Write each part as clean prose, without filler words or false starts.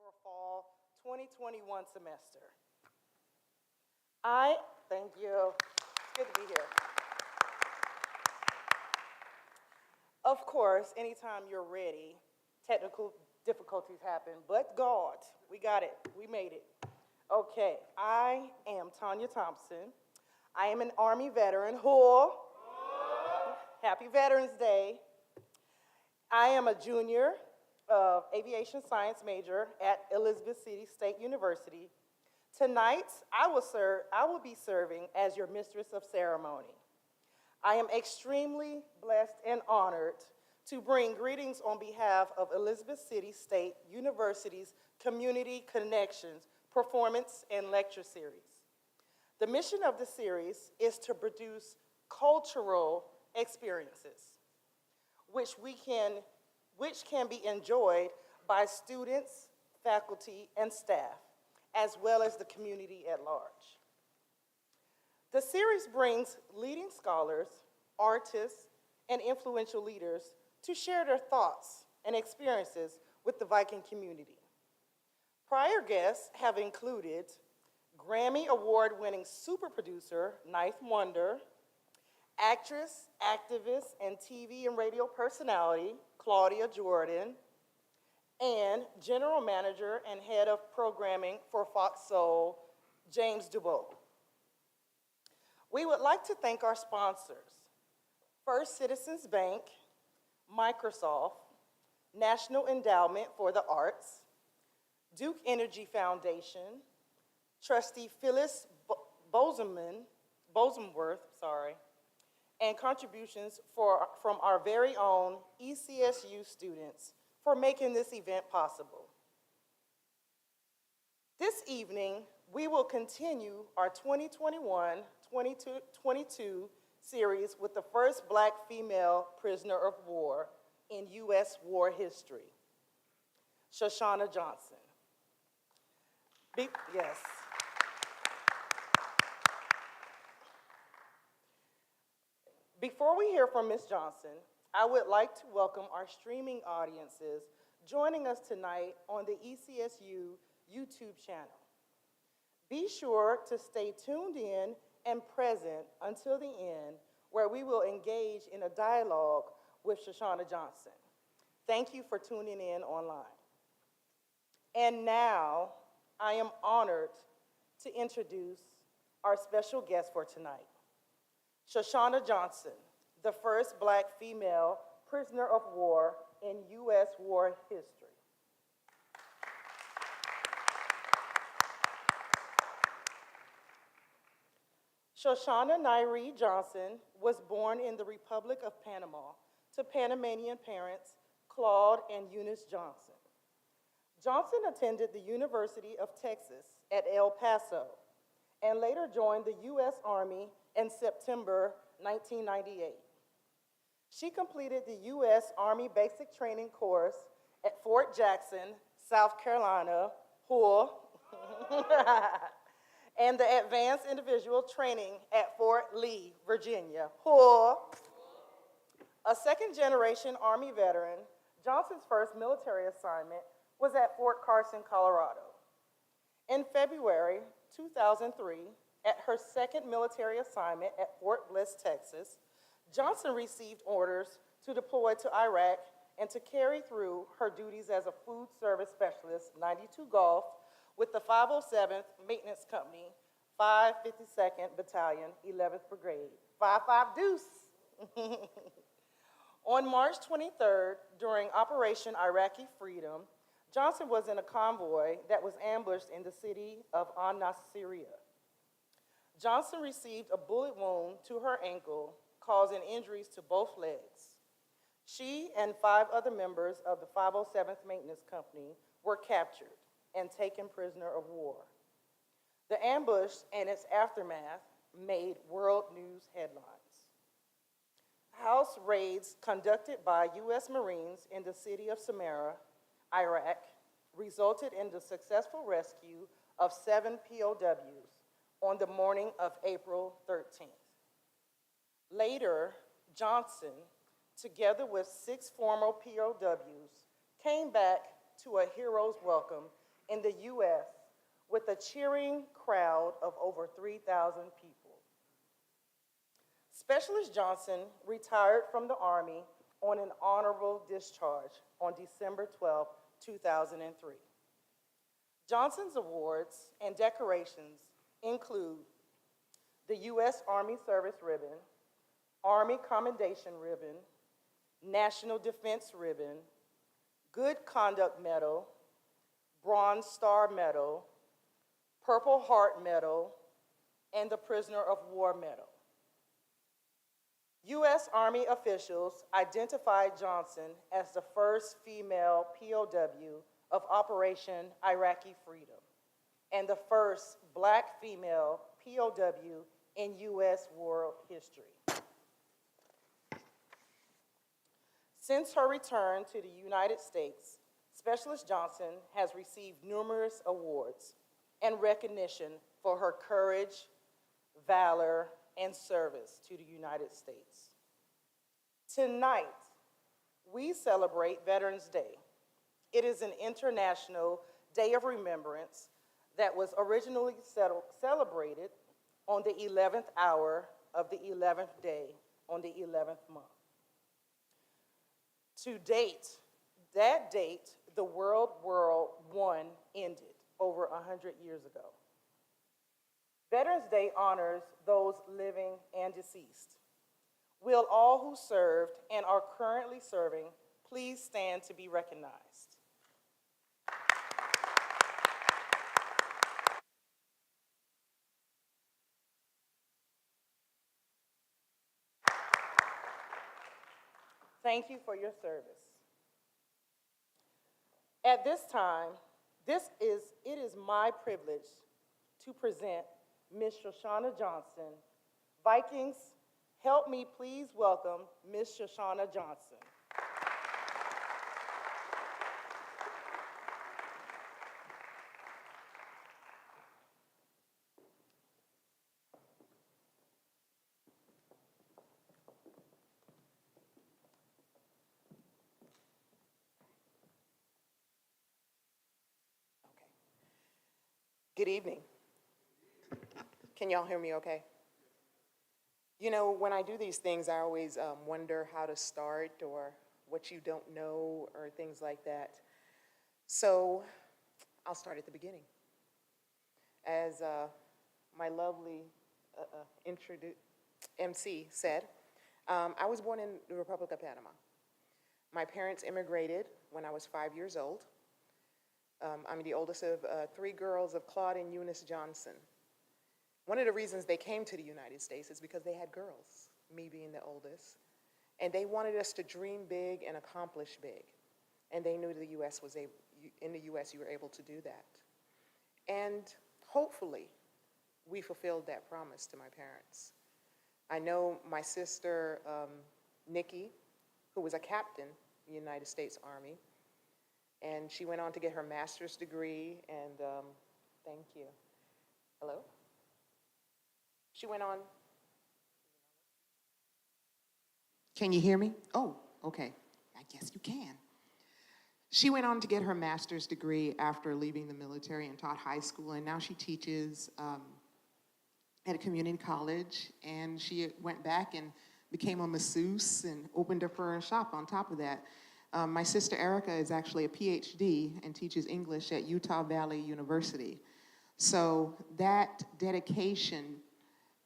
For fall 2021 semester. I thank you. It's good to be here. Of course, anytime you're ready, technical difficulties happen, but God, we got it. We made it. Okay, I am Tanya Thompson. I am an Army veteran. Who? Happy Veterans Day. I am a junior aviation science major at Elizabeth City State University. Tonight, I will be serving as your mistress of ceremony. I am extremely blessed and honored to bring greetings on behalf of Elizabeth City State University's Community Connections Performance and Lecture Series. The mission of the series is to produce cultural experiences, which can be enjoyed by students, faculty, and staff, as well as the community at large. The series brings leading scholars, artists, and influential leaders to share their thoughts and experiences with the Viking community. Prior guests have included Grammy Award-winning super producer, Ninth Wonder, actress, activist, and TV and radio personality, Claudia Jordan, and general manager and head of programming for Fox Soul, James Dubois. We would like to thank our sponsors, First Citizens Bank, Microsoft, National Endowment for the Arts, Duke Energy Foundation, Trustee Phyllis Bosemworth, and contributions from our very own ECSU students for making this event possible. This evening, we will continue our 2021-2022 series with the first Black female prisoner of war in U.S. war history, Shoshana Johnson. Yes. Before we hear from Ms. Johnson, I would like to welcome our streaming audiences joining us tonight on the ECSU YouTube channel. Be sure to stay tuned in and present until the end, where we will engage in a dialogue with Shoshana Johnson. Thank you for tuning in online. And now, I am honored to introduce our special guest for tonight, Shoshana Johnson, the first Black female prisoner of war in U.S. war history. Shoshana Nairi Johnson was born in the Republic of Panama to Panamanian parents Claude and Eunice Johnson. Johnson attended the University of Texas at El Paso and later joined the U.S. Army in September 1998. She completed the U.S. Army Basic Training Course at Fort Jackson, South Carolina, and the Advanced Individual Training at Fort Lee, Virginia, A second-generation Army veteran, Johnson's first military assignment was at Fort Carson, Colorado. In February 2003, at her second military assignment at Fort Bliss, Texas, Johnson received orders to deploy to Iraq and to carry through her duties as a food service specialist, 92 Golf, with the 507th Maintenance Company, 552nd Battalion, 11th Brigade. 5-5 Deuce. On March 23rd, during Operation Iraqi Freedom, Johnson was in a convoy that was ambushed in the city of An-Nasiriyah. Johnson received a bullet wound to her ankle, causing injuries to both legs. She and 5 other members of the 507th Maintenance Company were captured and taken prisoner of war. The ambush and its aftermath made world news headlines. House raids conducted by U.S. Marines in the city of Samarra, Iraq, resulted in the successful rescue of 7 POWs on the morning of April 13th. Later, Johnson, together with 6 former POWs, came back to a hero's welcome in the U.S. with a cheering crowd of over 3,000 people. Specialist Johnson retired from the Army on an honorable discharge on December 12, 2003. Johnson's awards and decorations include the U.S. Army Service Ribbon, Army Commendation Ribbon, National Defense Ribbon, Good Conduct Medal, Bronze Star Medal, Purple Heart Medal, and the Prisoner of War Medal. U.S. Army officials identified Johnson as the first female POW of Operation Iraqi Freedom and the first Black female POW in U.S. war history. Since her return to the United States, Specialist Johnson has received numerous awards and recognition for her courage, valor, and service to the United States. Tonight, we celebrate Veterans Day. It is an international day of remembrance that was originally celebrated on the 11th hour of the 11th day on the 11th month. To date, that date, the World War I ended over 100 years ago. Veterans Day honors those living and deceased. Will all who served and are currently serving please stand to be recognized? Thank you for your service. At this time, it is my privilege to present Ms. Shoshana Johnson. Vikings, help me please welcome Ms. Shoshana Johnson. Good evening. Can y'all hear me okay? You know, when I do these things, I always wonder how to start or what you don't know or things like that. So I'll start at the beginning. As my lovely MC said, I was born in the Republic of Panama. My parents immigrated when I was 5 years old. I'm the oldest of 3 girls of Claude and Eunice Johnson. One of the reasons they came to the United States is because they had girls, me being the oldest, and they wanted us to dream big and accomplish big. And they knew the U.S. was able, in the U.S. you were able to do that. And hopefully, we fulfilled that promise to my parents. I know my sister, Nikki, who was a captain in the United States Army, and she went on to get her master's degree, and thank you. Hello? She went on. Can you hear me? Oh, okay. I guess you can. She went on to get her master's degree after leaving the military and taught high school, and now she teaches at a community college, and she went back and became a masseuse and opened up her own shop on top of that. My sister Erica is actually a PhD and teaches English at Utah Valley University. So that dedication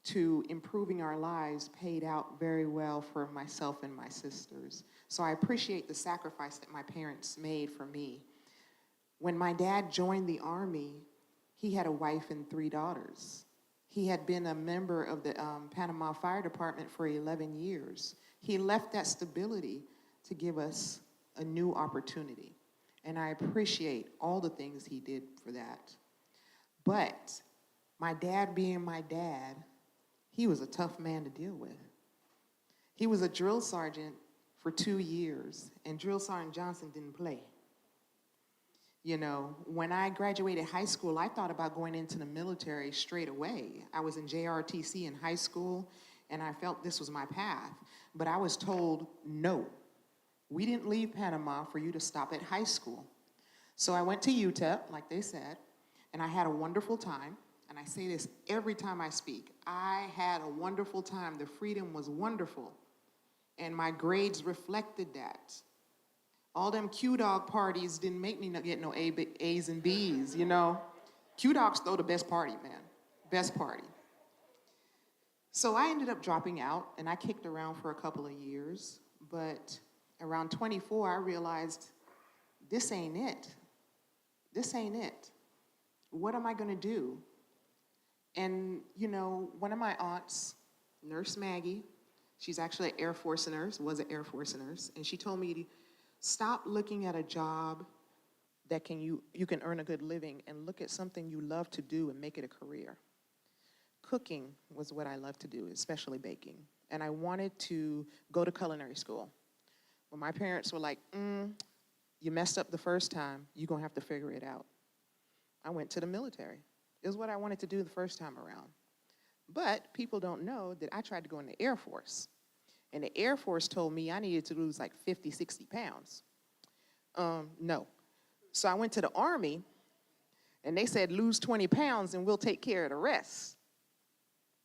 to improving our lives paid out very well for myself and my sisters. So I appreciate the sacrifice that my parents made for me. When my dad joined the Army, he had a wife and 3 daughters. He had been a member of the Panama Fire Department for 11 years. He left that stability to give us a new opportunity. And I appreciate all the things he did for that. But my dad being my dad, he was a tough man to deal with. He was a drill sergeant for 2 years, and Drill Sergeant Johnson didn't play. You know, when I graduated high school, I thought about going into the military straight away. I was in JRTC in high school, and I felt this was my path. But I was told, no, we didn't leave Panama for you to stop at high school. So I went to UTEP, like they said, and I had a wonderful time. And I say this every time I speak. I had a wonderful time. The freedom was wonderful. And my grades reflected that. All them Q-Dog parties didn't make me get no A's and B's, you know. Q-Dogs throw the best party, man. Best party. So I ended up dropping out, and I kicked around for a couple of years. But around 24, I realized, this ain't it. This ain't it. What am I going to do? And, you know, one of my aunts, Nurse Maggie, she's actually an Air Force nurse, was an Air Force nurse, and she told me to stop looking at a job that you can earn a good living and look at something you love to do and make it a career. Cooking was what I love to do, especially baking. And I wanted to go to culinary school. But my parents were like, you messed up the first time, you're going to have to figure it out. I went to the military. It was what I wanted to do the first time around. But people don't know that I tried to go in the Air Force. And the Air Force told me I needed to lose like 50, 60 pounds. No. So I went to the Army, and they said, lose 20 pounds and we'll take care of the rest.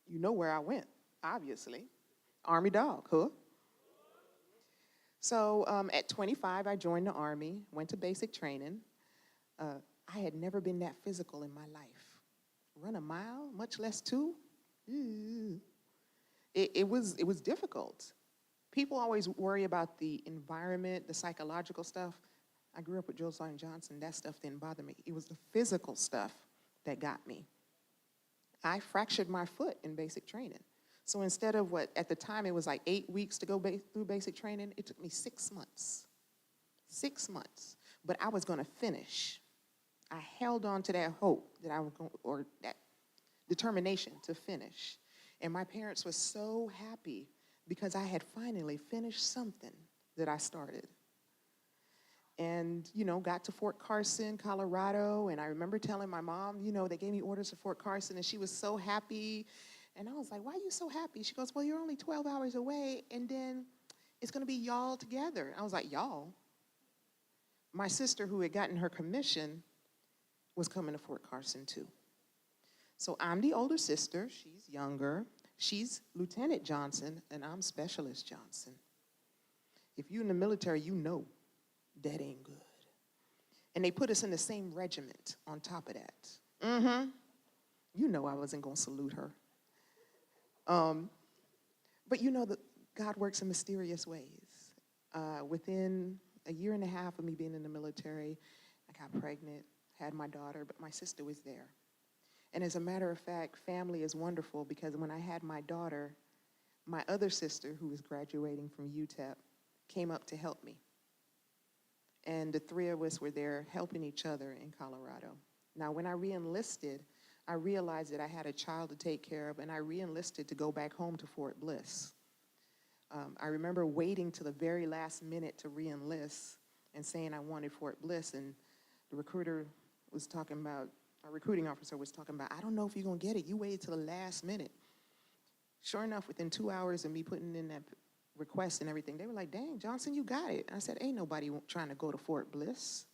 You know where I went, obviously. Army dog, huh? So at 25, I joined the Army, went to basic training. I had never been that physical in my life. Run a mile, much less 2. It was difficult. People always worry about the environment, the psychological stuff. I grew up with Drill Sergeant Johnson. That stuff didn't bother me. It was the physical stuff that got me. I fractured my foot in basic training. So instead of what, at the time it was like 8 weeks to go through basic training, it took me 6 months. 6 months. But I was going to finish. I held on to that hope that I was going, or that determination to finish. And my parents were so happy because I had finally finished something that I started. And, you know, got to Fort Carson, Colorado, and I remember telling my mom, you know, they gave me orders for Fort Carson, and she was so happy. And I was like, why are you so happy? She goes, well, you're only 12 hours away, and then it's going to be y'all together. I was like, y'all? My sister, who had gotten her commission, was coming to Fort Carson, too. So I'm the older sister. She's younger. She's Lieutenant Johnson, and I'm Specialist Johnson. If you're in the military, you know that ain't good. And they put us in the same regiment on top of that. You know I wasn't going to salute her. But you know that God works in mysterious ways. Within a year and a half of me being in the military, I got pregnant, had my daughter, but my sister was there. And as a matter of fact, family is wonderful because when I had my daughter, my other sister, who was graduating from UTEP, came up to help me. And the 3 of us were there helping each other in Colorado. Now, when I re-enlisted, I realized that I had a child to take care of, and I re-enlisted to go back home to Fort Bliss. I remember waiting to the very last minute to re-enlist and saying I wanted Fort Bliss, and the recruiter was talking about, our recruiting officer was talking about, I don't know if you're going to get it. You waited till the last minute. Sure enough, within 2 hours of me putting in that requests and everything. They were like, dang, Johnson, you got it. And I said, ain't nobody trying to go to Fort Bliss,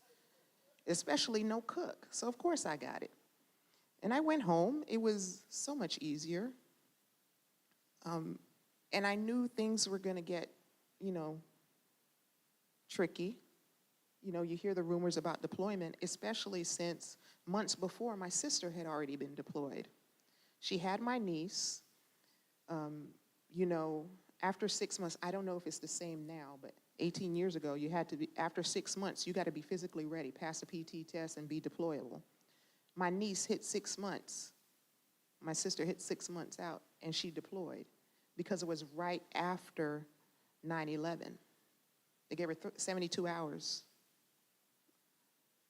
especially no cook. So of course I got it. And I went home. It was so much easier. And I knew things were going to get, tricky. You hear the rumors about deployment, especially since months before my sister had already been deployed. She had my niece. After 6 months, I don't know if it's the same now, but 18 years ago, you had to be, after 6 months, you got to be physically ready, pass the PT test, and be deployable. My niece hit 6 months. My sister hit 6 months out, and she deployed because it was right after 9/11. They gave her 72 hours.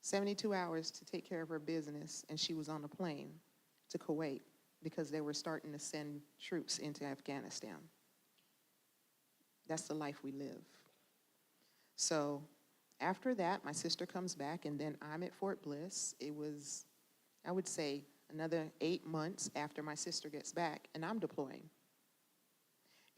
72 hours to take care of her business, and she was on a plane to Kuwait because they were starting to send troops into Afghanistan. That's the life we live. So after that, my sister comes back, and then I'm at Fort Bliss. It was, I would say, another 8 months after my sister gets back, and I'm deploying.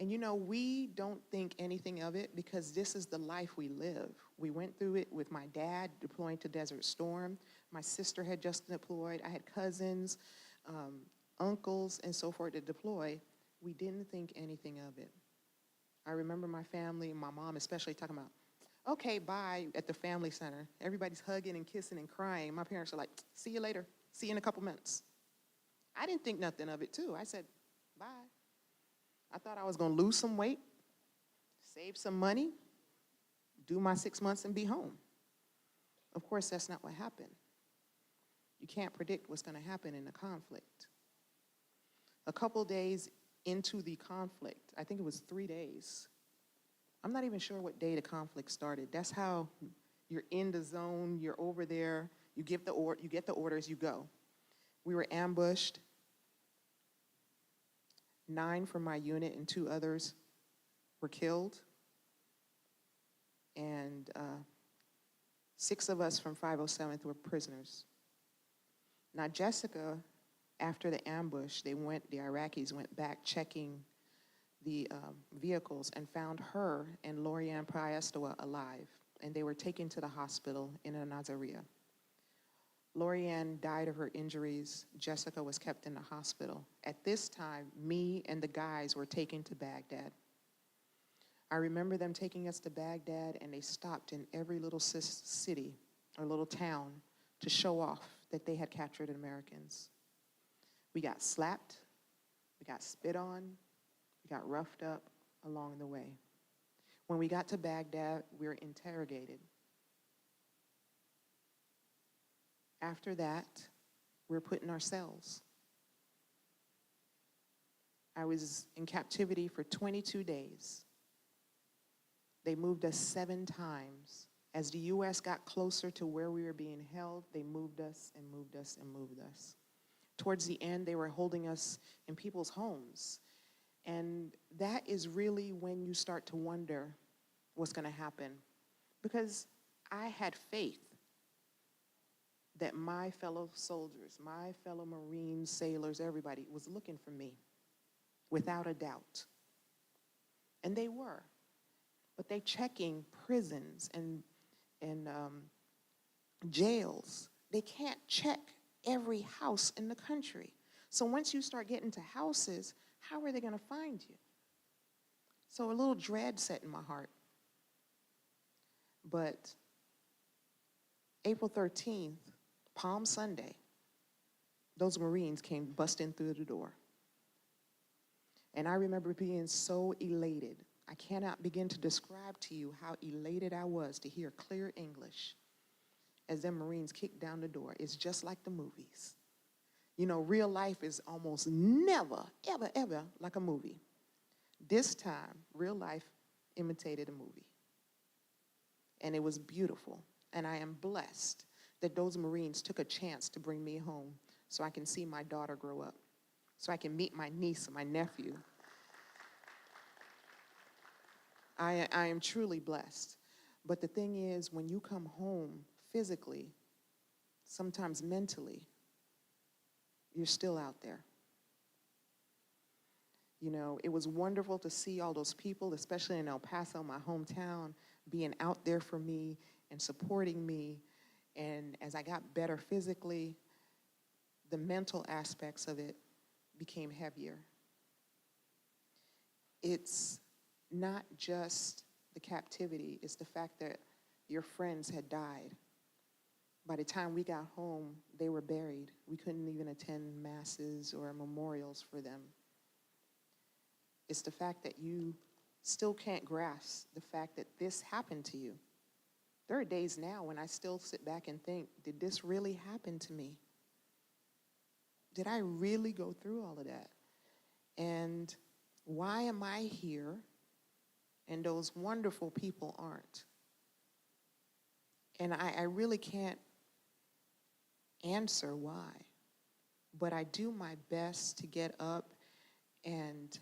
And we don't think anything of it because this is the life we live. We went through it with my dad deploying to Desert Storm. My sister had just deployed. I had cousins, uncles, and so forth to deploy. We didn't think anything of it. I remember my family, my mom especially, talking about, okay, bye, at the family center. Everybody's hugging and kissing and crying. My parents are like, see you later. See you in a couple months. I didn't think nothing of it, too. I said, bye. I thought I was going to lose some weight, save some money, do my 6 months, and be home. Of course, that's not what happened. You can't predict what's going to happen in a conflict. A couple days into the conflict, I think it was 3 days. I'm not even sure what day the conflict started. That's how you're in the zone, you're over there, you get the orders, you go. We were ambushed. 9 from my unit and 2 others were killed. And 6 of us from 507th were prisoners. Now, Jessica, after the ambush, the Iraqis went back checking the vehicles and found her and Lorianne Priestawa alive. And they were taken to the hospital in a Nazariya. Lorianne died of her injuries. Jessica was kept in the hospital. At this time, me and the guys were taken to Baghdad. I remember them taking us to Baghdad, and they stopped in every little city or little town to show off that they had captured Americans. We got slapped, we got spit on, we got roughed up along the way. When we got to Baghdad, we were interrogated. After that, we were put in our cells. I was in captivity for 22 days. They moved us 7 times. As the U.S. got closer to where we were being held, they moved us and moved us and moved us. Towards the end, they were holding us in people's homes. And that is really when you start to wonder what's going to happen. Because I had faith that my fellow soldiers, my fellow Marines, sailors, everybody was looking for me, without a doubt. And they were. But they checking prisons and jails. They can't check every house in the country. So once you start getting to houses, how are they going to find you? So a little dread set in my heart. But April 13th, Palm Sunday, those Marines came busting through the door. And I remember being so elated. I cannot begin to describe to you how elated I was to hear clear English as them Marines kicked down the door. It's just like the movies. Real life is almost never, ever, ever like a movie. This time, real life imitated a movie. And it was beautiful. And I am blessed that those Marines took a chance to bring me home so I can see my daughter grow up, so I can meet my niece and my nephew. I am truly blessed. But the thing is, when you come home physically, sometimes mentally, you're still out there. You know, it was wonderful to see all those people, especially in El Paso, my hometown, being out there for me and supporting me. And as I got better physically, the mental aspects of it became heavier. It's not just the captivity, it's the fact that your friends had died. By the time we got home, they were buried. We couldn't even attend masses or memorials for them. It's the fact that you still can't grasp the fact that this happened to you. There are days now when I still sit back and think, did this really happen to me? Did I really go through all of that? And why am I here and those wonderful people aren't? And I really can't answer why, but I do my best to get up and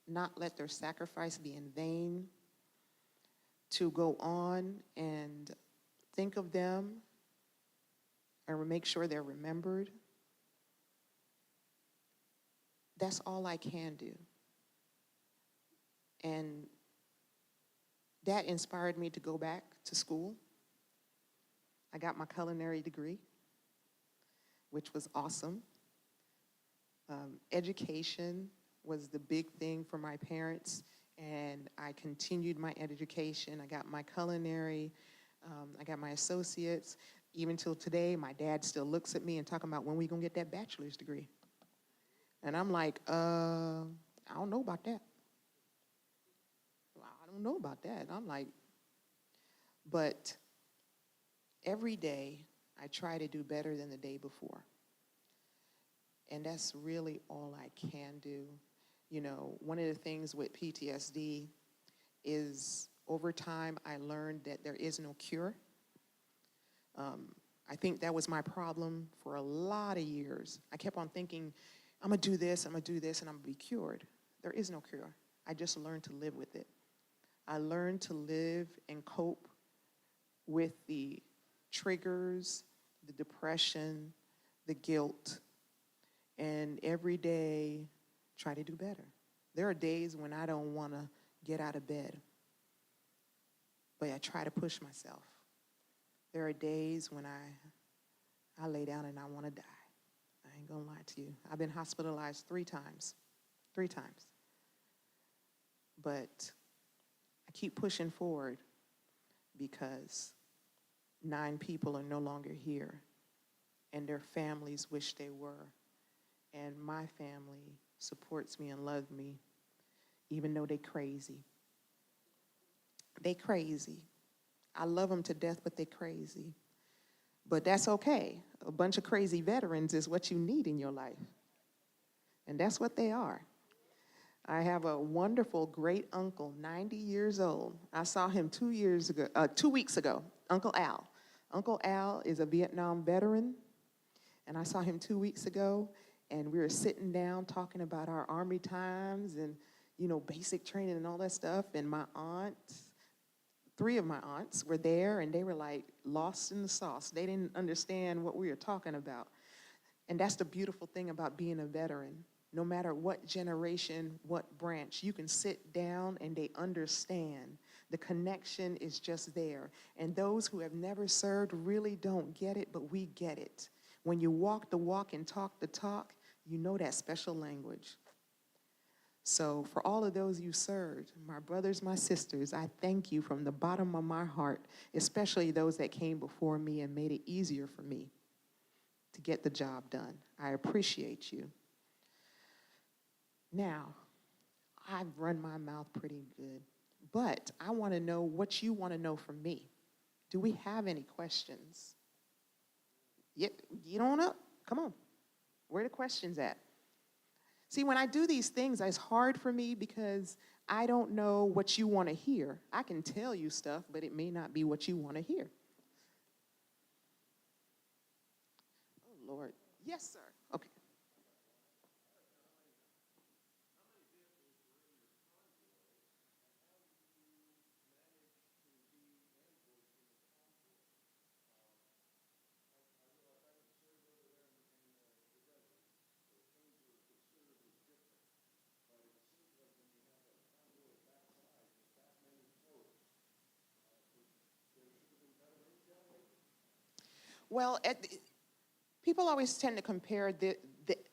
not let their sacrifice be in vain, to go on and think of them and make sure they're remembered. That's all I can do. And that inspired me to go back to school. I got my culinary degree, which was awesome. Education was the big thing for my parents, and I continued my education. I got my culinary, I got my associates. Even till today, my dad still looks at me and talking about when we gonna get that bachelor's degree. And I'm like, I don't know about that. I don't know about that. I'm like, but every day I try to do better than the day before. And that's really all I can do. You know, one of the things with PTSD is over time I learned that there is no cure. I think that was my problem for a lot of years. I kept on thinking, I'm gonna do this, and I'm gonna be cured. There is no cure. I just learned to live with it. I learned to live and cope with the triggers, the depression, the guilt, and every day try to do better. There are days when I don't want to get out of bed, but I try to push myself. There are days when I lay down and I want to die. I ain't gonna lie to you. I've been hospitalized 3 times. But I keep pushing forward because 9 people are no longer here, and their families wish they were. And my family supports me and loves me, even though they crazy. They crazy. I love them to death, but they crazy. But that's okay. A bunch of crazy veterans is what you need in your life. And that's what they are. I have a wonderful great uncle, 90 years old. I saw him 2 weeks ago, Uncle Al. Uncle Al is a Vietnam veteran, and I saw him 2 weeks ago, and we were sitting down talking about our Army times and, you know, basic training and all that stuff. And my aunts, 3 of my aunts were there, and they were like lost in the sauce. They didn't understand what we were talking about. And that's the beautiful thing about being a veteran. No matter what generation, what branch, you can sit down and they understand. The connection is just there. And those who have never served really don't get it, but we get it. When you walk the walk and talk the talk, you know that special language. So for all of those you served, my brothers, my sisters, I thank you from the bottom of my heart, especially those that came before me and made it easier for me to get the job done. I appreciate you. Now, I've run my mouth pretty good, but I want to know what you want to know from me. Do we have any questions? Get on up. Come on. Where are the questions at? See, when I do these things, it's hard for me because I don't know what you want to hear. I can tell you stuff, but it may not be what you want to hear. Oh, Lord. Yes, sir. Okay. Well, people always tend to compare the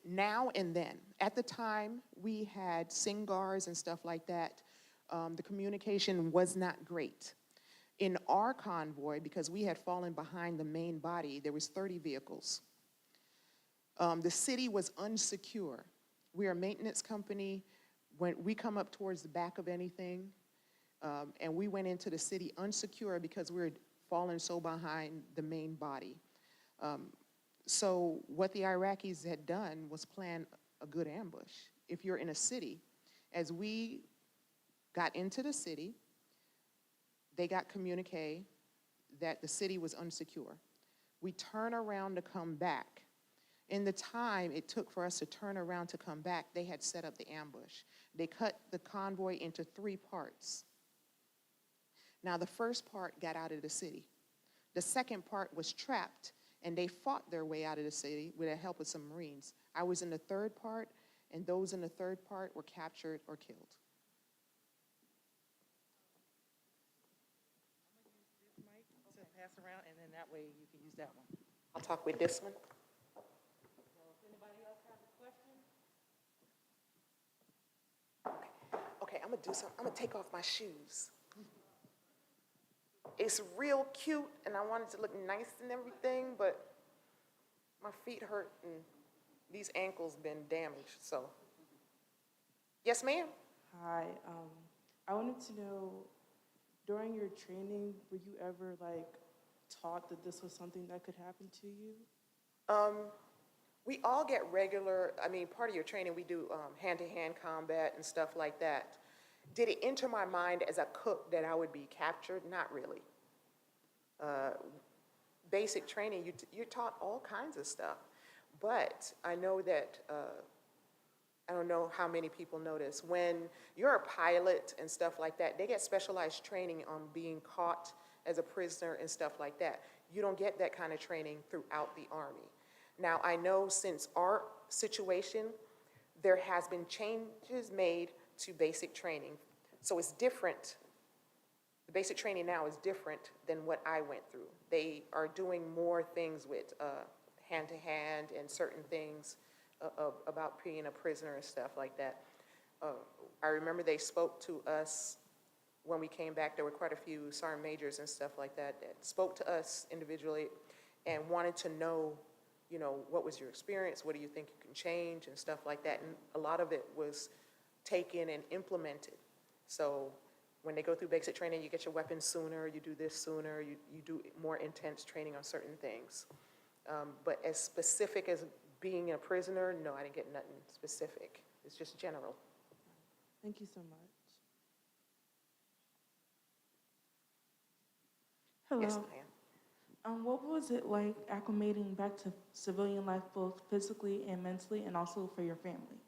now and then. At the time, we had SINGARs and stuff like that. The communication was not great. In our convoy, because we had fallen behind the main body, there was 30 vehicles. The city was unsecure. We're a maintenance company. When we come up towards the back of anything, and we went into the city unsecure because we were falling so behind the main body. So what the Iraqis had done was plan a good ambush. If you're in a city, as we got into the city, they got communique that the city was unsecure. We turn around to come back. In the time it took for us to turn around to come back, they had set up the ambush. They cut the convoy into 3 parts. Now, the first part got out of the city. The second part was trapped, and they fought their way out of the city with the help of some Marines. I was in the third part, and those in the third part were captured or killed. This mic to pass around, and then that way you can use that one. I'll talk with this one. So if anybody else has a question? Okay, I'm gonna do something. I'm gonna take off my shoes. It's real cute, and I want it to look nice and everything, but my feet hurt, and these ankles been damaged, so. Yes, ma'am? Hi, I wanted to know, during your training, were you ever taught that this was something that could happen to you? We all get part of your training, we do hand-to-hand combat and stuff like that. Did it enter my mind as a cook that I would be captured? Not really. Basic training, you're taught all kinds of stuff. But I know that, I don't know how many people know this, when you're a pilot and stuff like that, they get specialized training on being caught as a prisoner and stuff like that. You don't get that kind of training throughout the Army. Now, I know since our situation, there has been changes made to basic training. So it's different. The basic training now is different than what I went through. They are doing more things with hand-to-hand and certain things about being a prisoner and stuff like that. I remember they spoke to us when we came back. There were quite a few sergeant majors and stuff like that spoke to us individually and wanted to know, what was your experience? What do you think you can change and stuff like that? And a lot of it was taken and implemented. So when they go through basic training, you get your weapons sooner, you do this sooner, you do more intense training on certain things. But as specific as being a prisoner, no, I didn't get nothing specific. It's just general. Thank you so much. Hello. Yes, ma'am. What was it like acclimating back to civilian life, both physically and mentally, and also for your family?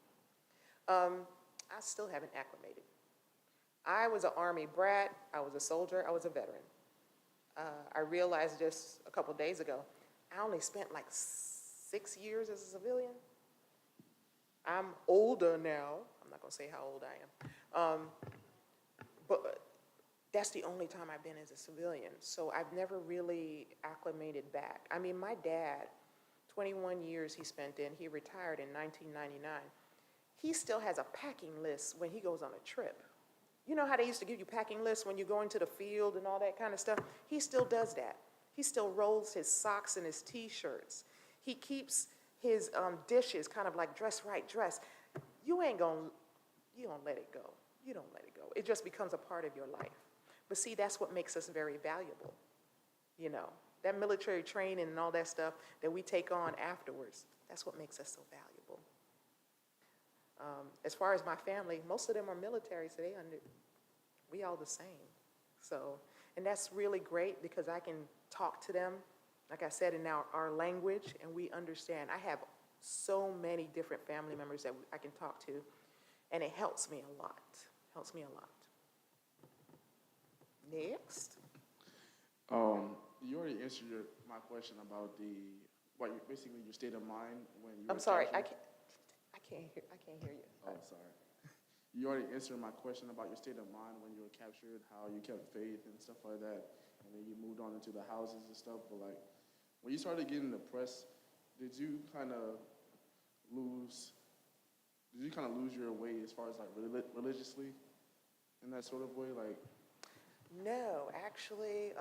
I still haven't acclimated. I was an Army brat, I was a soldier, I was a veteran. I realized just a couple days ago, I only spent 6 years as a civilian. I'm older now. I'm not gonna say how old I am. But that's the only time I've been as a civilian. So I've never really acclimated back. I mean, my dad, 21 years he spent in, he retired in 1999. He still has a packing list when he goes on a trip. You know how they used to give you packing lists when you go into the field and all that kind of stuff? He still does that. He still rolls his socks and his T-shirts. He keeps his dishes kind of like dress right, dress. You don't let it go. You don't let it go. It just becomes a part of your life. But see, that's what makes us very valuable. That military training and all that stuff that we take on afterwards, that's what makes us so valuable. As far as my family, most of them are military, so we all the same. So, and that's really great because I can talk to them, like I said, in our language, and we understand. I have so many different family members that I can talk to, and it helps me a lot. Helps me a lot. Next. You already answered my question about basically your state of mind when you. I'm sorry, I can't hear you. Oh, sorry. You already answered my question about your state of mind when you were captured, how you kept faith and stuff like that, and then you moved on into the houses and stuff. But when you started getting depressed, did you kind of lose, lose your way as far as like religiously in that sort of way? Like, No, actually,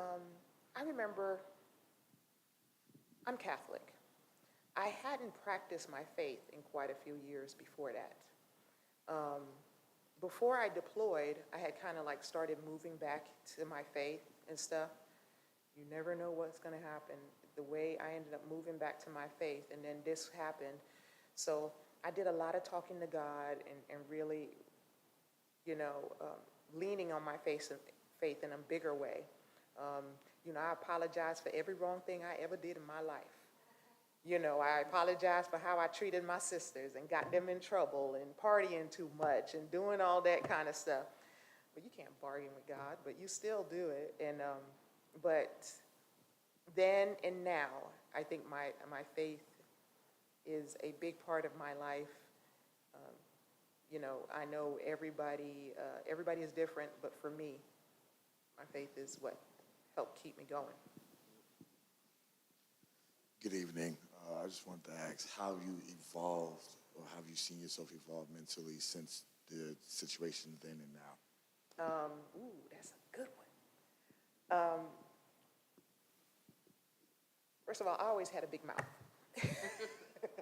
I remember I'm Catholic. I hadn't practiced my faith in quite a few years before that. Before I deployed, I had kind of like started moving back to my faith and stuff. You never know what's going to happen. The way I ended up moving back to my faith, and then this happened. So I did a lot of talking to God and really, leaning on my faith in a bigger way. I apologize for every wrong thing I ever did in my life. I apologize for how I treated my sisters and got them in trouble and partying too much and doing all that kind of stuff. But you can't bargain with God, but you still do it. And but then and now, I think my faith is a big part of my life. I know everybody is different, but for me, my faith is what helped keep me going. Good evening. I just wanted to ask how you evolved, or have you seen yourself evolve mentally since the situation then and now? That's a good one. First of all, I always had a big mouth.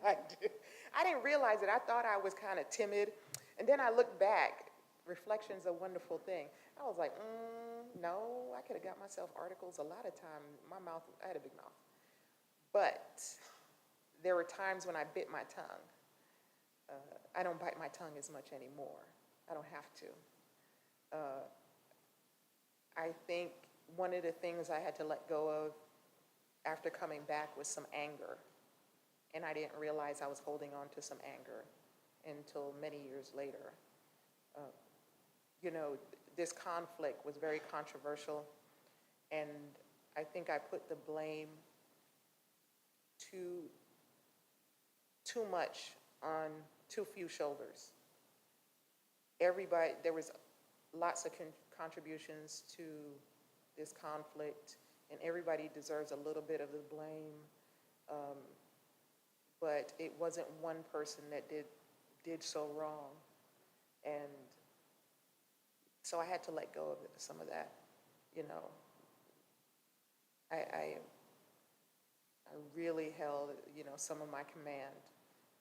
I didn't realize it. I thought I was kind of timid. And then I looked back. Reflection's a wonderful thing. I was like, no, I could have got myself articles a lot of time. I had a big mouth. But there were times when I bit my tongue. I don't bite my tongue as much anymore. I don't have to. I think one of the things I had to let go of after coming back was some anger. And I didn't realize I was holding on to some anger until many years later. This conflict was very controversial, and I think I put the blame too much on too few shoulders. There was lots of contributions to this conflict, and everybody deserves a little bit of the blame. But it wasn't one person that did so wrong. And so I had to let go of some of that, I really held, some of my command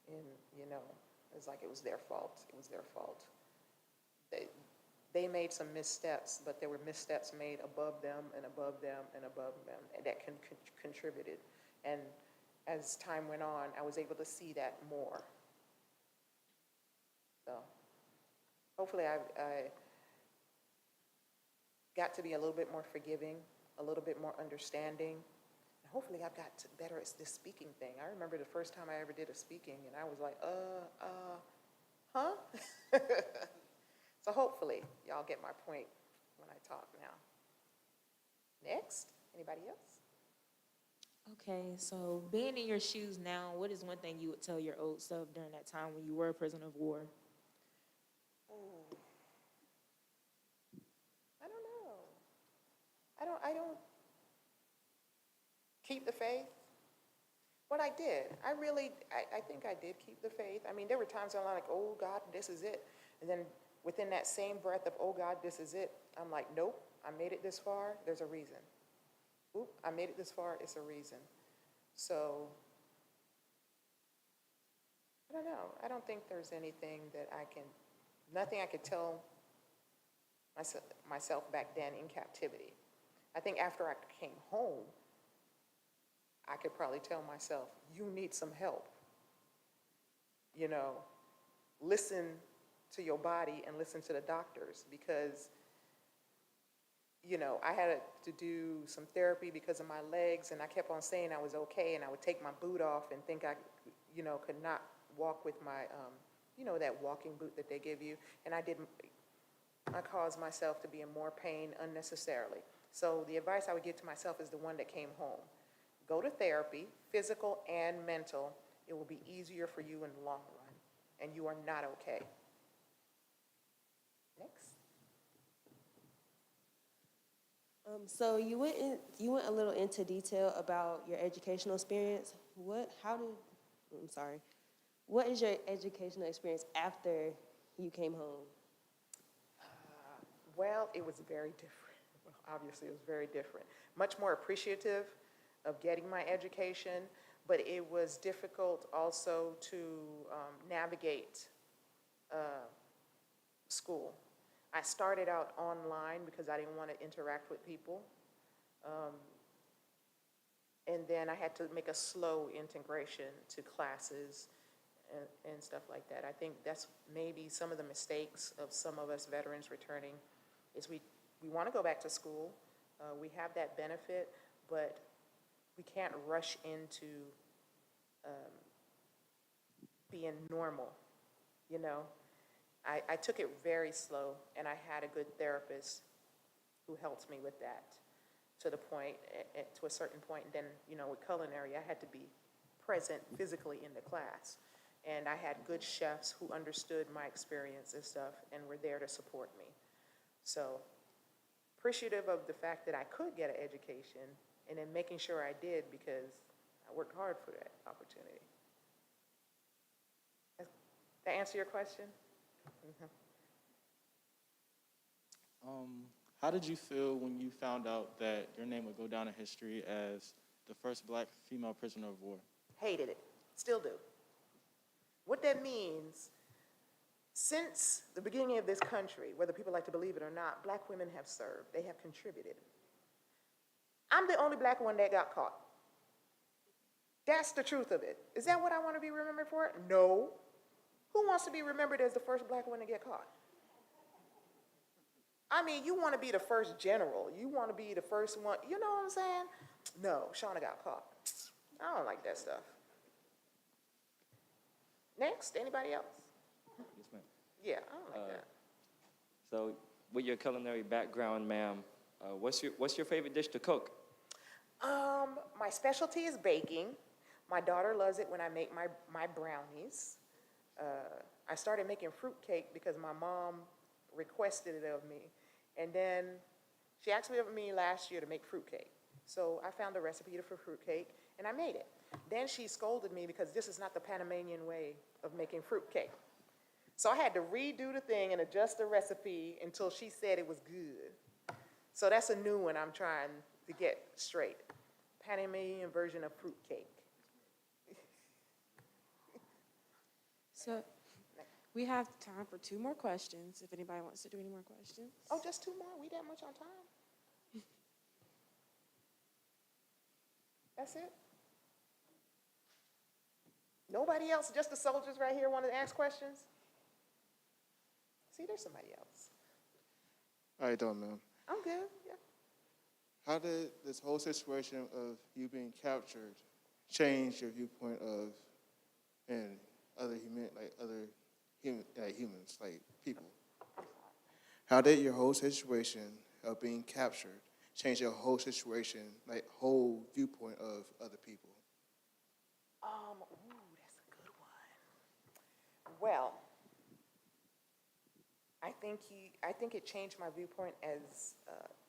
in, it was like it was their fault. It was their fault. They made some missteps, but there were missteps made above them and above them and above them that contributed. And as time went on, I was able to see that more. So hopefully I got to be a little bit more forgiving, a little bit more understanding. And hopefully I've got better at this speaking thing. I remember the first time I ever did a speaking, and I was like, huh? So hopefully y'all get my point when I talk now. Next, anybody else? Okay, so being in your shoes now, what is one thing you would tell your old self during that time when you were a prisoner of war? I don't keep the faith. What I did, I think I did keep the faith. I mean, there were times when I'm like, oh God, this is it. And then within that same breath of, oh God, this is it, I'm like, nope, I made it this far, there's a reason. Oop, I made it this far, it's a reason. So, I don't know. I don't think there's anything that nothing I could tell myself back then in captivity. I think after I came home, I could probably tell myself, you need some help. Listen to your body and listen to the doctors, because, I had to do some therapy because of my legs, and I kept on saying I was okay, and I would take my boot off and think I, could not walk with my, that walking boot that they give you, and I caused myself to be in more pain unnecessarily. So the advice I would give to myself is the one that came home. Go to therapy, physical and mental. It will be easier for you in the long run, and you are not okay. Next. So you went a little into detail about your educational experience. What is your educational experience after you came home? Well, it was very different. Well, obviously, it was very different. Much more appreciative of getting my education, but it was difficult also to navigate school. I started out online because I didn't want to interact with people. And then I had to make a slow integration to classes and stuff like that. I think that's maybe some of the mistakes of some of us veterans returning is we want to go back to school. We have that benefit, but we can't rush into being normal, you know? I took it very slow, and I had a good therapist who helped me with that to the point, to a certain point. And then, you know, with culinary, I had to be present physically in the class. And I had good chefs who understood my experience and stuff and were there to support me. So appreciative of the fact that I could get an education and then making sure I did because I worked hard for that opportunity. Does that answer your question? How did you feel when you found out that your name would go down in history as the first Black female prisoner of war? Hated it. Still do. What that means, since the beginning of this country, whether people like to believe it or not, Black women have served. They have contributed. I'm the only Black one that got caught. That's the truth of it. Is that what I want to be remembered for? No. Who wants to be remembered as the first Black one to get caught? I mean, you want to be the first general. You want to be the first one. You know what I'm saying? No, Shauna got caught. I don't like that stuff. Next, anybody else? Yes, ma'am. Yeah, I don't like that. So, with your culinary background, ma'am, what's your favorite dish to cook? My specialty is baking. My daughter loves it when I make my brownies. I started making fruit cake because my mom requested it of me. And then she asked me of me last year to make fruit cake. So I found a recipe for fruit cake and I made it. Then she scolded me because this is not the Panamanian way of making fruit cake. So I had to redo the thing and adjust the recipe until she said it was good. So that's a new one I'm trying to get straight. Panamanian version of fruit cake. So we have time for 2 more questions, if anybody wants to do any more questions. Oh, just 2 more? We that much on time? That's it? Nobody else, just the soldiers right here want to ask questions? See, there's somebody else. How you doing, ma'am? I'm good, yeah. How did this whole situation of you being captured change your viewpoint of and humans, like people? How did your whole situation of being captured change your whole situation, like whole viewpoint of other people? That's a good one. Well, I think it changed my viewpoint as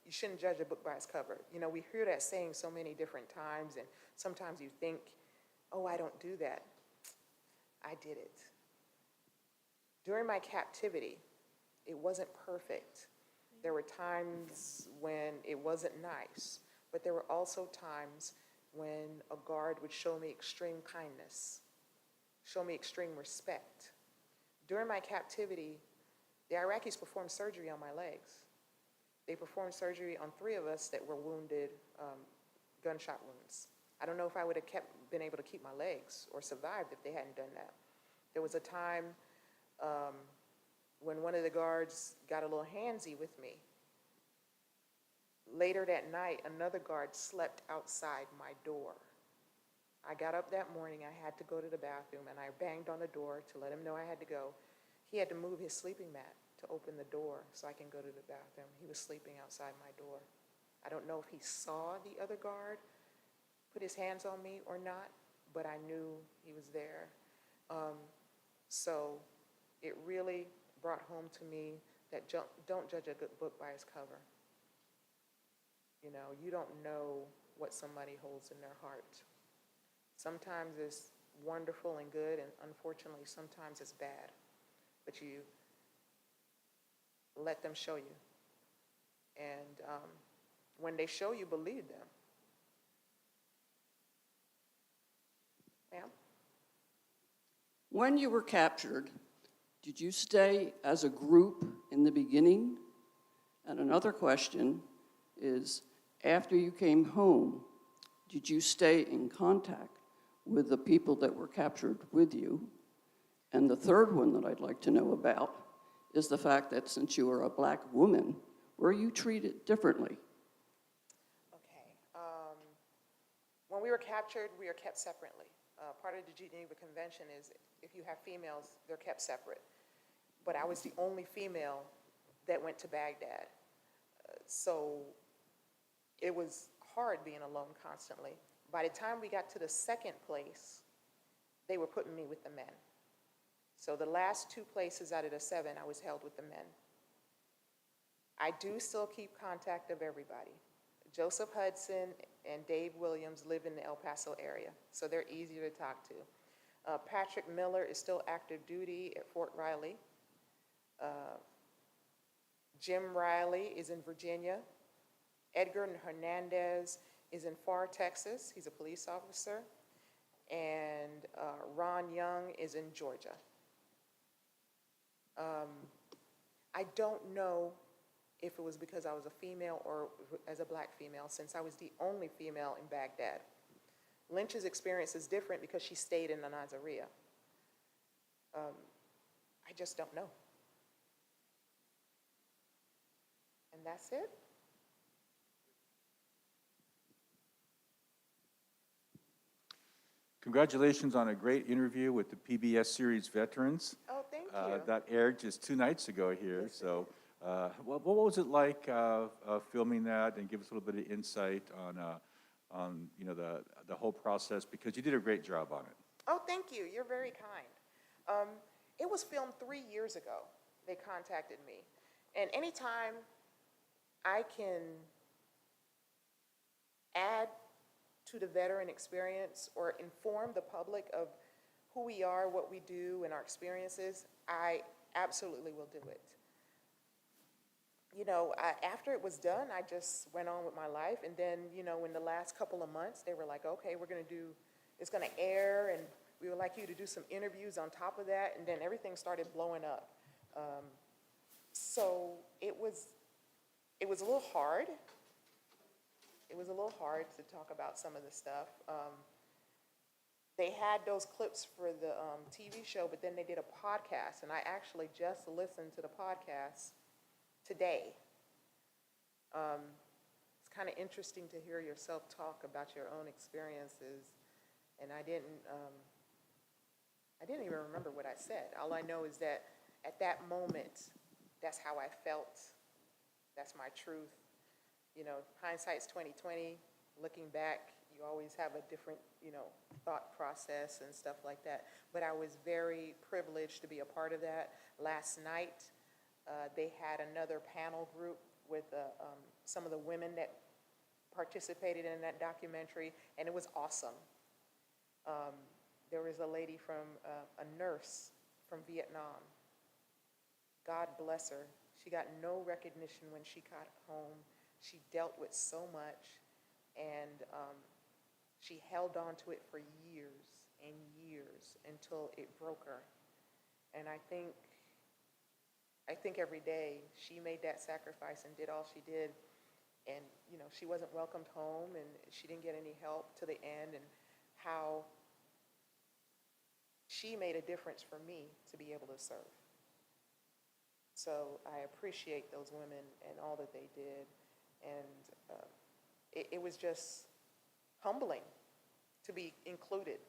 you shouldn't judge a book by its cover. You know, we hear that saying so many different times, and sometimes you think, oh, I don't do that. I did it. During my captivity, it wasn't perfect. There were times when it wasn't nice, but there were also times when a guard would show me extreme kindness, show me extreme respect. During my captivity, the Iraqis performed surgery on my legs. They performed surgery on 3 of us that were wounded, gunshot wounds. I don't know if I would have been able to keep my legs or survived if they hadn't done that. There was a time when one of the guards got a little handsy with me. Later that night, another guard slept outside my door. I got up that morning, I had to go to the bathroom, and I banged on the door to let him know I had to go. He had to move his sleeping mat to open the door so I can go to the bathroom. He was sleeping outside my door. I don't know if he saw the other guard put his hands on me or not, but I knew he was there. So it really brought home to me that don't judge a good book by its cover. You know, you don't know what somebody holds in their heart. Sometimes it's wonderful and good, and unfortunately, sometimes it's bad. But you let them show you. And when they show you, believe them. Ma'am? When you were captured, did you stay as a group in the beginning? And another question is, after you came home, did you stay in contact with the people that were captured with you? And the third one that I'd like to know about is the fact that since you are a Black woman, were you treated differently? Okay. When we were captured, we were kept separately. Part of the Geneva Convention is if you have females, they're kept separate. But I was the only female that went to Baghdad. So it was hard being alone constantly. By the time we got to the second place, they were putting me with the men. So the last 2 places out of the 7, I was held with the men. I do still keep contact of everybody. Joseph Hudson and Dave Williams live in the El Paso area, so they're easier to talk to. Patrick Miller is still active duty at Fort Riley. Jim Riley is in Virginia. Edgar Hernandez is in Pharr, Texas. He's a police officer. And Ron Young is in Georgia. I don't know if it was because I was a female or as a Black female, since I was the only female in Baghdad. Lynch's experience is different because she stayed in the Nazaria. I just don't know. And that's it. Congratulations on a great interview with the PBS series Veterans. Oh, thank you. That aired just 2 nights ago here. Yes, so what was it like filming that, and give us a little bit of insight on you know, the whole process, because you did a great job on it. Oh, thank you. You're very kind. It was filmed 3 years ago. They contacted me. And anytime I can add to the veteran experience or inform the public of who we are, what we do, and our experiences, I absolutely will do it. You know, after it was done, I just went on with my life. And then, you know, in the last couple of months, they were like, okay, it's going to air, and we would like you to do some interviews on top of that. And then everything started blowing up. So it was a little hard. It was a little hard to talk about some of the stuff. They had those clips for the TV show, but then they did a podcast, and I actually just listened to the podcast today. It's kind of interesting to hear yourself talk about your own experiences, and I didn't even remember what I said. All I know is that at that moment, that's how I felt. That's my truth. You know, hindsight's 20/20. Looking back, you always have a different, you know, thought process and stuff like that. But I was very privileged to be a part of that. Last night, they had another panel group with some of the women that participated in that documentary, and it was awesome. There was a lady a nurse from Vietnam. God bless her. She got no recognition when she got home. She dealt with so much, and she held on to it for years and years until it broke her. And I think every day she made that sacrifice and did all she did, and you know, she wasn't welcomed home, and she didn't get any help to the end, and how she made a difference for me to be able to serve. So I appreciate those women and all that they did. And it was just humbling to be included.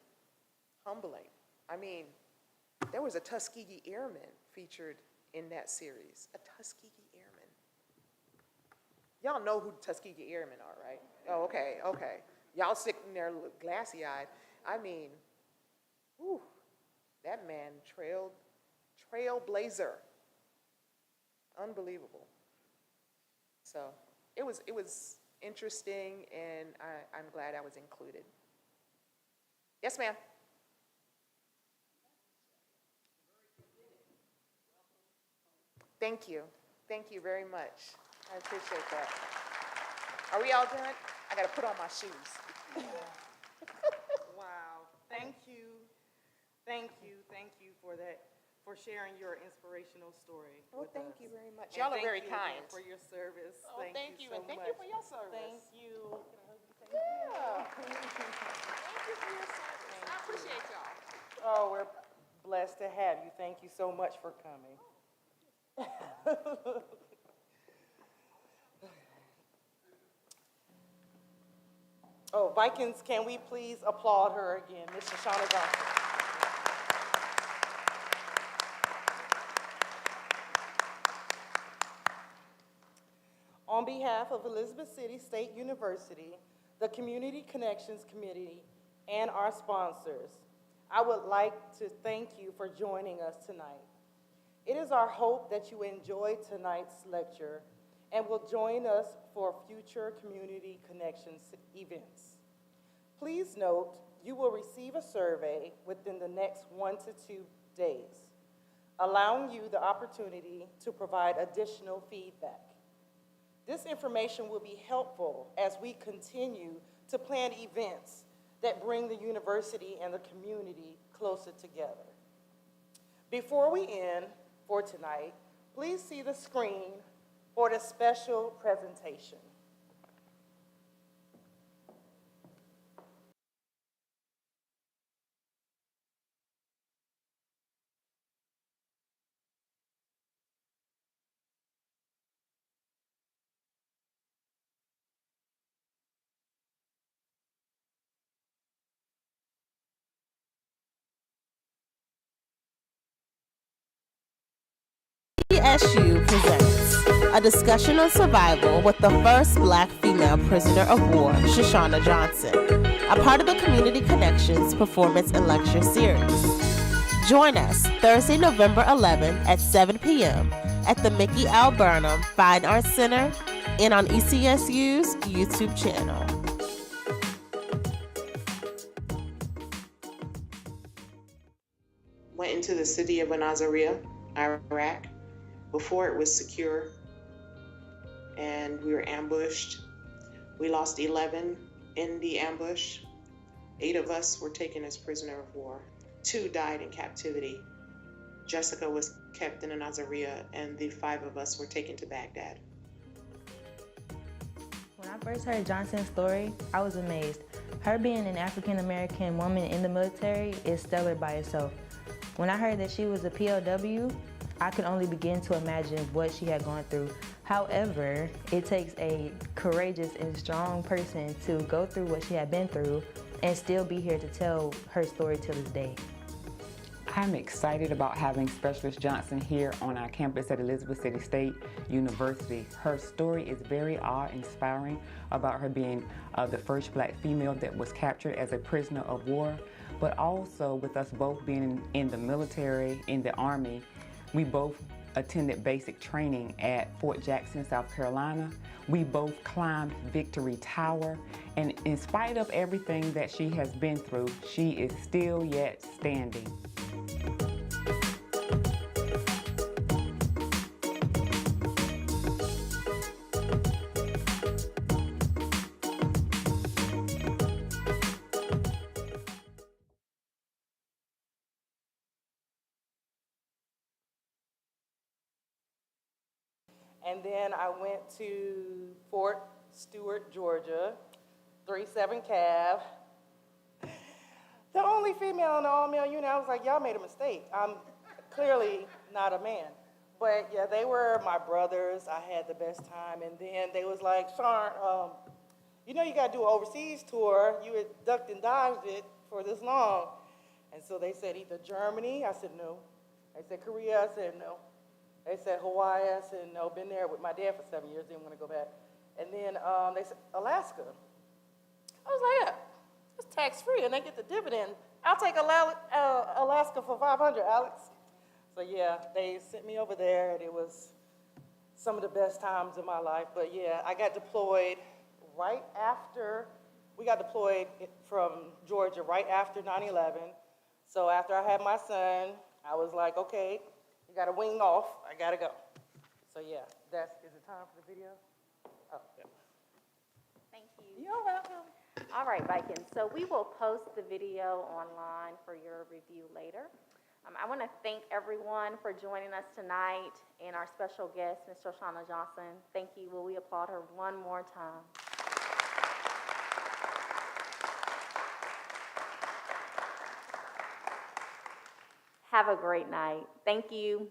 Humbling. I mean, there was a Tuskegee Airman featured in that series. A Tuskegee Airman. Y'all know who Tuskegee Airmen are, right? Oh, okay. Y'all sitting there glassy-eyed. I mean, whew, that man trailblazer. Unbelievable. So it was interesting, and I'm glad I was included. Yes, ma'am. Thank you. Thank you very much. I appreciate that. Are we all done? I got to put on my shoes. Wow, thank you, thank you, thank you for that, for sharing your inspirational story Well, with thank us. you very much. And Y'all are thank very you again kind. for your service. Oh, thank you, so and thank much. you for your service. Thank you. Yeah. Thank you for your service. I appreciate y'all. Oh, we're blessed to have you. Thank you so much for coming. Oh, Vikings, can we please applaud her again, Miss Shoshana Johnson? On behalf of Elizabeth City State University, the Community Connections Committee, and our sponsors, I would like to thank you for joining us tonight. It is our hope that you enjoyed tonight's lecture and will join us for future Community Connections events. Please note, you will receive a survey within the next 1 to 2 days, allowing you the opportunity to provide additional feedback. This information will be helpful as we continue to plan events that bring the university and the community closer together. Before we end for tonight, please see the screen for the special presentation. CSU presents a discussion on survival with the first Black female prisoner of war, Shoshana Johnson, a part of the Community Connections performance and lecture series. Join us Thursday, November 11th at 7 p.m. at the Mickey L. Burnham Fine Arts Center and on ECSU's YouTube channel. Went into the city of Nazareth, Iraq, before it was secure, and we were ambushed. We lost 11 in the ambush. 8 of us were taken as prisoner of war. 2 died in captivity. Jessica was kept in Nazareth, and the 5 of us were taken to Baghdad. When I first heard Johnson's story, I was amazed. Her being an African-American woman in the military is stellar by itself. When I heard that she was a POW, I could only begin to imagine what she had gone through. However, it takes a courageous and strong person to go through what she had been through and still be here to tell her story to this day. I'm excited about having Specialist Johnson here on our campus at Elizabeth City State University. Her story is very awe-inspiring about her being the first Black female that was captured as a prisoner of war, but also with us both being in the military, in the Army. We both attended basic training at Fort Jackson, South Carolina. We both climbed Victory Tower, and in spite of everything that she has been through, she is still yet standing. And then I went to Fort Stewart, Georgia, 37 Cav. The only female in the all-male unit. I was like, y'all made a mistake. I'm clearly not a man. But yeah, they were my brothers. I had the best time. And then they was like, Sharn, you know you gotta do an overseas tour. You had ducked and dodged it for this long. And so they said either Germany. I said no. They said Korea. I said no. They said Hawaii. I said no. Been there with my dad for 7 years. Didn't want to go back. And then they said Alaska. I was like, yeah, it's tax-free and they get the dividend. I'll take Alaska for $500, Alex. So yeah, they sent me over there, and it was some of the best times of my life. But yeah, I got deployed right after, we got deployed from Georgia right after 9/11. So after I had my son, I was like, okay, you gotta wing off, I gotta go. So yeah, is it time for the video? Oh, yeah. Thank you. You're welcome. All right, Vikings. So we will post the video online for your review later. I want to thank everyone for joining us tonight and our special guest, Ms. Shoshana Johnson. Thank you. Will we applaud her one more time? Have a great night. Thank you.